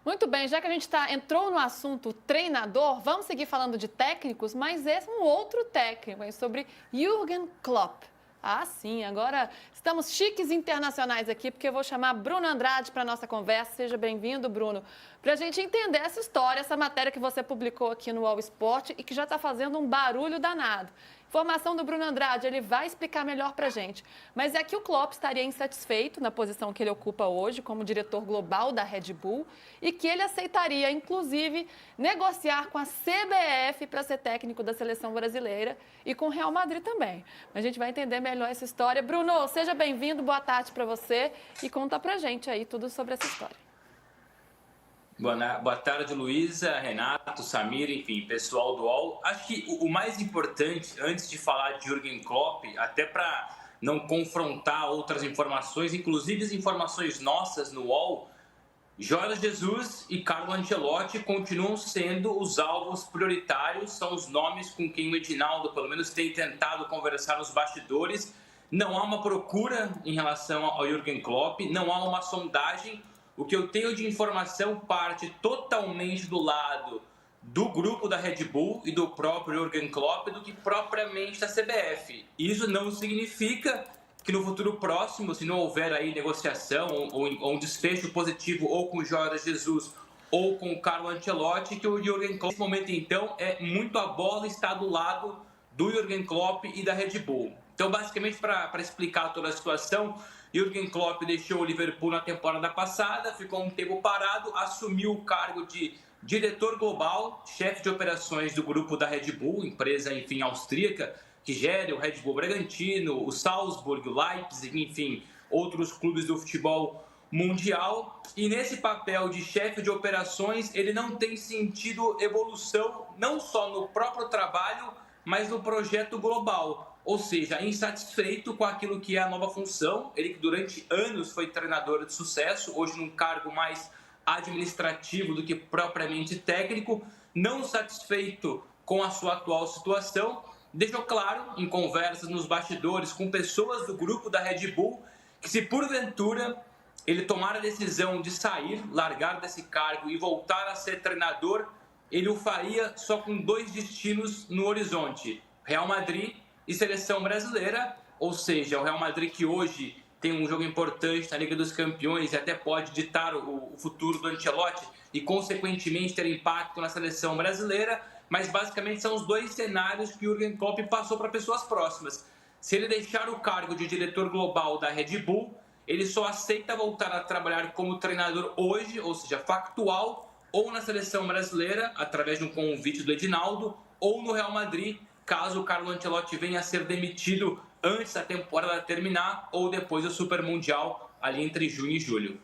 Muito bem, já que a gente entrou no assunto treinador, vamos seguir falando de técnicos, mas esse é um outro técnico, hein, sobre Jürgen Klopp. Ah, sim, agora estamos chiques internacionais aqui, porque eu vou chamar Bruno Andrade para a nossa conversa. Seja bem-vindo, Bruno, para a gente entender essa história, essa matéria que você publicou aqui no All Sport e que já está fazendo um barulho danado. Informação do Bruno Andrade, ele vai explicar melhor para a gente. Mas é que o Klopp estaria insatisfeito na posição que ele ocupa hoje como diretor global da Red Bull e que ele aceitaria, inclusive, negociar com a CBF para ser técnico da seleção brasileira e com o Real Madrid também. A gente vai entender melhor essa história. Bruno, seja bem-vindo, boa tarde para você e conta para a gente aí tudo sobre essa história. Boa tarde, Luísa, Renato, Samir, enfim, pessoal do UOL. Acho que o mais importante, antes de falar de Jürgen Klopp, até para não confrontar outras informações, inclusive as informações nossas no UOL, Jorge Jesus e Carlo Ancelotti continuam sendo os alvos prioritários, são os nomes com quem o Edinaldo, pelo menos, tem tentado conversar nos bastidores. Não há uma procura em relação ao Jürgen Klopp, não há uma sondagem. O que eu tenho de informação parte totalmente do lado do grupo da Red Bull e do próprio Jürgen Klopp do que propriamente da CBF. Isso não significa que no futuro próximo, se não houver aí negociação ou um desfecho positivo ou com o Jorge Jesus ou com o Carlo Ancelotti, que o Jürgen Klopp, nesse momento então, muito a bola está do lado do Jürgen Klopp e da Red Bull. Então, basicamente, para explicar toda a situação, Jürgen Klopp deixou o Liverpool na temporada passada, ficou um tempo parado, assumiu o cargo de diretor global, chefe de operações do grupo da Red Bull, empresa, enfim, austríaca, que gera o Red Bull Bragantino, o Salzburg, o Leipzig, enfim, outros clubes do futebol mundial. E nesse papel de chefe de operações, ele não tem sentido evolução, não só no próprio trabalho, mas no projeto global. Ou seja, insatisfeito com aquilo que é a nova função. Ele que durante anos foi treinador de sucesso, hoje num cargo mais administrativo do que propriamente técnico, não satisfeito com a sua atual situação, deixou claro em conversas nos bastidores com pessoas do grupo da Red Bull que se porventura ele tomar a decisão de sair, largar desse cargo e voltar a ser treinador, ele o faria só com dois destinos no horizonte: Real Madrid e seleção brasileira. Ou seja, o Real Madrid, que hoje tem um jogo importante na Liga dos Campeões e até pode ditar o futuro do Ancelotti e, consequentemente, ter impacto na seleção brasileira, mas basicamente são os dois cenários que o Jürgen Klopp passou para pessoas próximas. Se ele deixar o cargo de diretor global da Red Bull, ele só aceita voltar a trabalhar como treinador hoje, ou seja, factual, ou na seleção brasileira, através de um convite do Edinaldo, ou no Real Madrid, caso o Carlo Ancelotti venha a ser demitido antes da temporada terminar ou depois do Super Mundial, ali entre junho e julho.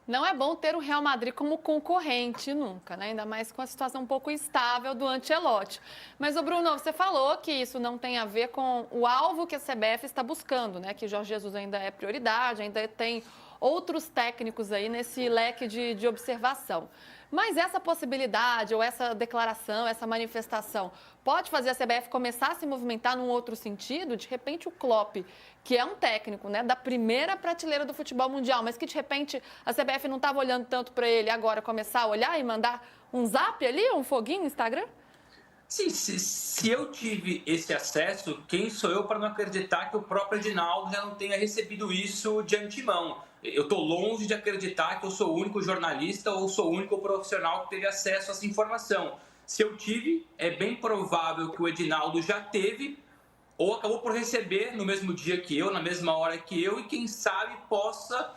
Não é bom ter o Real Madrid como concorrente nunca, né? Ainda mais com a situação um pouco instável do Ancelotti. Mas, o Bruno, você falou que isso não tem a ver com o alvo que a CBF está buscando, né? Que Jorge Jesus ainda é prioridade, ainda tem outros técnicos aí nesse leque de observação. Mas essa possibilidade ou essa declaração, essa manifestação, pode fazer a CBF começar a se movimentar num outro sentido? De repente o Klopp, que é um técnico, né, da primeira prateleira do futebol mundial, mas que de repente a CBF não estava olhando tanto para ele, agora começar a olhar e mandar um zap ali, um foguinho no Instagram? Sim, se eu tive esse acesso, quem sou eu para não acreditar que o próprio Edinaldo já não tenha recebido isso de antemão? Eu estou longe de acreditar que eu sou o único jornalista ou sou o único profissional que teve acesso a essa informação. Se eu tive, é bem provável que o Edinaldo já teve ou acabou por receber no mesmo dia que eu, na mesma hora que eu, e quem sabe possa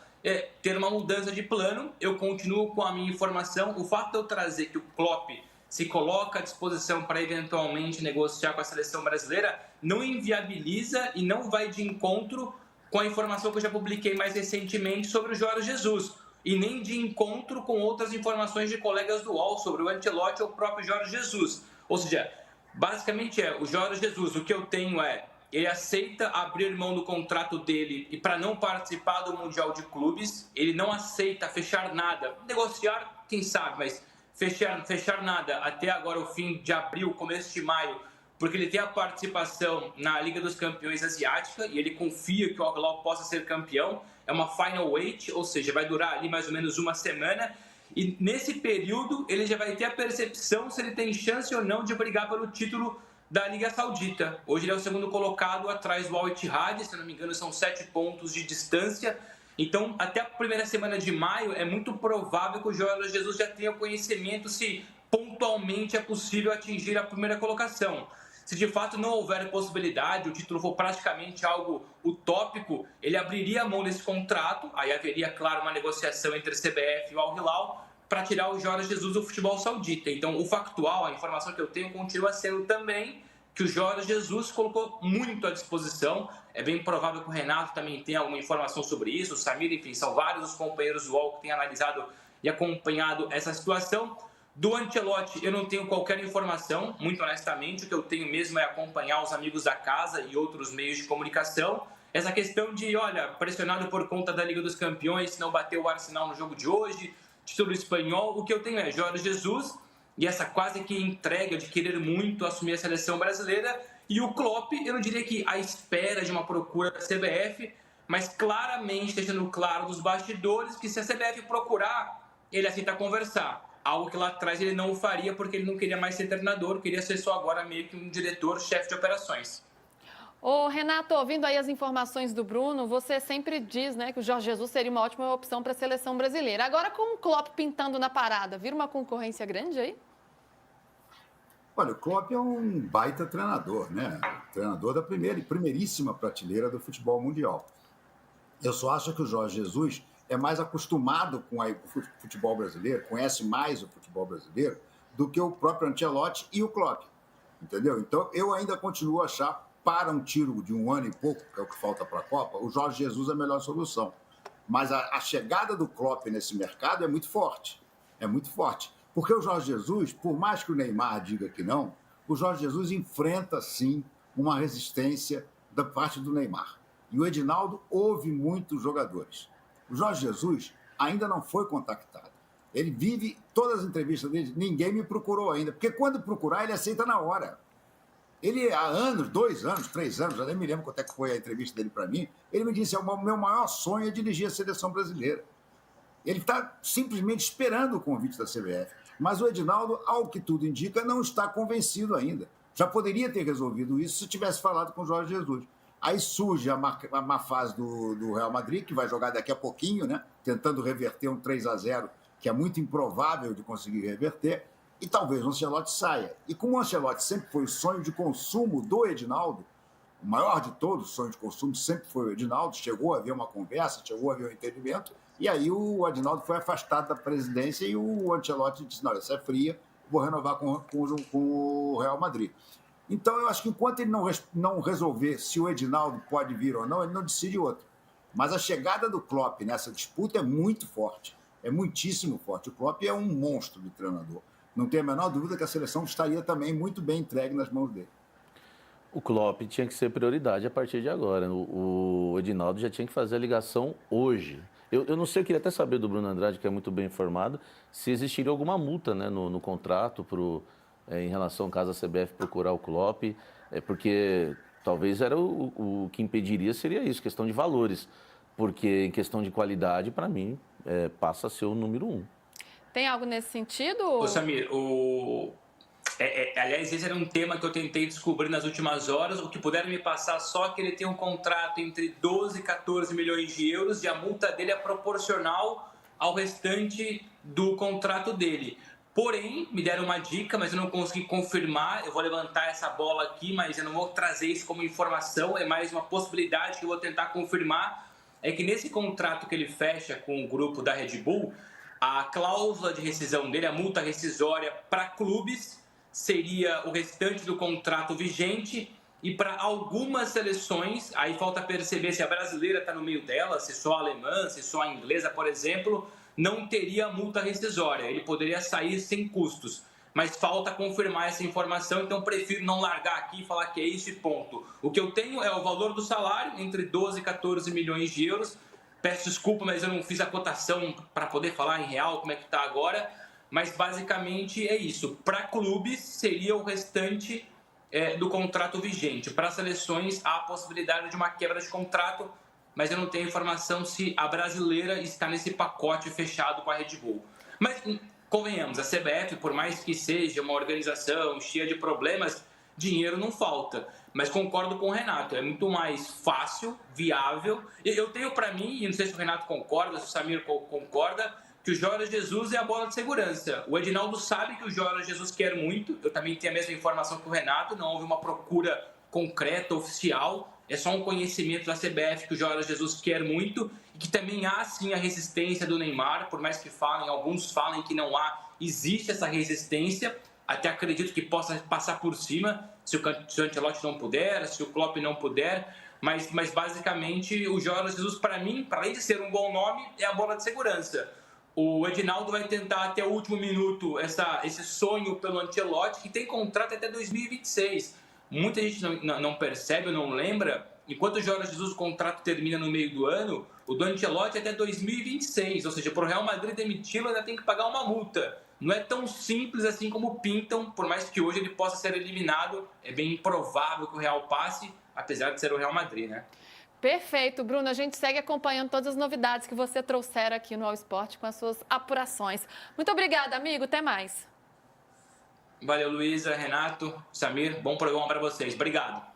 ter uma mudança de plano. Eu continuo com a minha informação. O fato de eu trazer que o Klopp se coloca à disposição para eventualmente negociar com a seleção brasileira não inviabiliza e não vai de encontro com a informação que eu já publiquei mais recentemente sobre o Jorge Jesus, e nem de encontro com outras informações de colegas do UOL sobre o Ancelotti ou o próprio Jorge Jesus. Ou seja, basicamente o Jorge Jesus, o que eu tenho ele aceita abrir mão do contrato dele e para não participar do Mundial de Clubes, ele não aceita fechar nada, negociar, quem sabe, mas fechar nada até agora o fim de abril, começo de maio, porque ele tem a participação na Liga dos Campeões Asiática e ele confia que o Al Hilal possa ser campeão. É uma Final Eight, ou seja, vai durar ali mais ou menos uma semana. e nesse período ele já vai ter a percepção se ele tem chance ou não de brigar pelo título da Liga Saudita. Hoje ele é o segundo colocado atrás do Al Ittihad, se não me engano são 7 pontos de distância. Então, até a primeira semana de maio, é muito provável que o Jorge Jesus já tenha conhecimento se pontualmente é possível atingir a primeira colocação. Se de fato não houver possibilidade, o título for praticamente algo utópico, ele abriria a mão desse contrato, aí haveria, claro, uma negociação entre a CBF e o Al Hilal para tirar o Jorge Jesus do futebol saudita. Então, o factual, a informação que eu tenho, continua sendo também que o Jorge Jesus colocou muito à disposição. É bem provável que o Renato também tenha alguma informação sobre isso, o Samir, enfim, são vários os companheiros do UOL que têm analisado e acompanhado essa situação. Do Ancelotti, eu não tenho qualquer informação, muito honestamente. O que eu tenho mesmo é acompanhar os amigos da casa e outros meios de comunicação. Essa questão de, olha, pressionado por conta da Liga dos Campeões, se não bateu o Arsenal no jogo de hoje, título espanhol, o que eu tenho é Jorge Jesus e essa quase que entrega de querer muito assumir a seleção brasileira, e o Klopp, eu não diria que à espera de uma procura da CBF, mas claramente deixando claro dos bastidores que se a CBF procurar, ele aceita conversar. Algo que lá atrás ele não o faria porque ele não queria mais ser treinador, queria ser só agora meio que um diretor, chefe de operações. Ô, Renato, ouvindo aí as informações do Bruno, você sempre diz, né, que o Jorge Jesus seria uma ótima opção para a seleção brasileira. Agora, com o Klopp pintando na parada, vira uma concorrência grande aí? Olha, o Klopp é um baita treinador, né? Treinador da primeiríssima prateleira do futebol mundial. Eu só acho que o Jorge Jesus é mais acostumado com o futebol brasileiro, conhece mais o futebol brasileiro do que o próprio Ancelotti e o Klopp, entendeu? Então, eu ainda continuo a achar, para um tiro de 1 ano e pouco, que é o que falta para a Copa, o Jorge Jesus é a melhor solução. Mas a chegada do Klopp nesse mercado é muito forte. É muito forte. Porque o Jorge Jesus, por mais que o Neymar diga que não, o Jorge Jesus enfrenta, sim, uma resistência da parte do Neymar. E o Edinaldo ouve muitos jogadores. O Jorge Jesus ainda não foi contactado. Ele vive todas as entrevistas dele, ninguém me procurou ainda. Porque quando procurar, ele aceita na hora. Ele, há anos, 2 anos, 3 anos, já nem me lembro quanto é que foi a entrevista dele para mim, ele me disse, o meu maior sonho é dirigir a seleção brasileira. Ele está simplesmente esperando o convite da CBF. Mas o Edinaldo, ao que tudo indica, não está convencido ainda. Já poderia ter resolvido isso se tivesse falado com o Jorge Jesus. Aí surge a má fase do Real Madrid, que vai jogar daqui a pouquinho, né? Tentando reverter um 3-0, que é muito improvável de conseguir reverter, e talvez o Ancelotti saia. E como o Ancelotti sempre foi o sonho de consumo do Edinaldo, o maior de todos os sonhos de consumo sempre foi o Edinaldo, chegou a haver uma conversa, chegou a haver um entendimento, e aí o Edinaldo foi afastado da presidência e o Ancelotti disse, não, essa é fria, vou renovar com o Real Madrid. Então, eu acho que enquanto ele não resolver se o Edinaldo pode vir ou não, ele não decide outro. Mas a chegada do Klopp nessa disputa é muito forte, é muitíssimo forte. O Klopp é um monstro de treinador. Não tem a menor dúvida que a seleção estaria também muito bem entregue nas mãos dele. O Klopp tinha que ser prioridade a partir de agora. O Edinaldo já tinha que fazer a ligação hoje. Eu não sei, eu queria até saber do Bruno Andrade, que é muito bem informado, se existiria alguma multa, né, no contrato em relação, caso a CBF procurar o Klopp, porque talvez era o que impediria seria isso, questão de valores. Porque em questão de qualidade, para mim, passa a ser o número 1. Tem algo nesse sentido? Ô, Samir, aliás, esse era um tema que eu tentei descobrir nas últimas horas. O que puderam me passar só que ele tem um contrato entre 12 e 14 milhões de euros e a multa dele é proporcional ao restante do contrato dele. Porém, me deram uma dica, mas eu não consegui confirmar. Eu vou levantar essa bola aqui, mas eu não vou trazer isso como informação. É mais uma possibilidade que eu vou tentar confirmar. É que nesse contrato que ele fecha com o grupo da Red Bull, a cláusula de rescisão dele, a multa rescisória para clubes, seria o restante do contrato vigente, e para algumas seleções, aí falta perceber se a brasileira está no meio dela, se só a alemã, se só a inglesa, por exemplo, não teria multa rescisória, ele poderia sair sem custos. Mas falta confirmar essa informação, então prefiro não largar aqui e falar que é esse ponto. O que eu tenho é o valor do salário, entre 12 e 14 milhões de euros. Peço desculpa, mas eu não fiz a cotação para poder falar em real como é que está agora. Mas basicamente é isso. Para clubes seria o restante do contrato vigente. Para seleções há a possibilidade de uma quebra de contrato, mas eu não tenho informação se a brasileira está nesse pacote fechado com a Red Bull. Mas, convenhamos, a CBF, por mais que seja uma organização cheia de problemas, dinheiro não falta. Mas concordo com o Renato, é muito mais fácil, viável. Eu tenho para mim, e não sei se o Renato concorda, se o Samir concorda, que o Jorge Jesus é a bola de segurança. O Edinaldo sabe que o Jorge Jesus quer muito, eu também tenho a mesma informação que o Renato, não houve uma procura concreta, oficial, é só um conhecimento da CBF que o Jorge Jesus quer muito e que também há sim a resistência do Neymar, por mais que alguns falem que não há, existe essa resistência, até acredito que possa passar por cima se o Ancelotti não puder, se o Klopp não puder, mas basicamente o Jorge Jesus, para mim, para além de ser um bom nome, é a bola de segurança. O Edinaldo vai tentar até o último minuto esse sonho pelo Ancelotti, que tem contrato até 2026. Muita gente não percebe ou não lembra, enquanto o Jorge Jesus o contrato termina no meio do ano, o do Ancelotti é até 2026, ou seja, para o Real Madrid demiti-lo ainda tem que pagar uma multa. Não é tão simples assim como pintam, por mais que hoje ele possa ser eliminado, é bem improvável que o Real passe, apesar de ser o Real Madrid, né? Perfeito, Bruno. A gente segue acompanhando todas as novidades que você trouxer aqui no All Sport com as suas apurações. Muito obrigada, amigo. Até mais. Valeu, Luísa, Renato, Samir. Bom programa para vocês. Obrigado.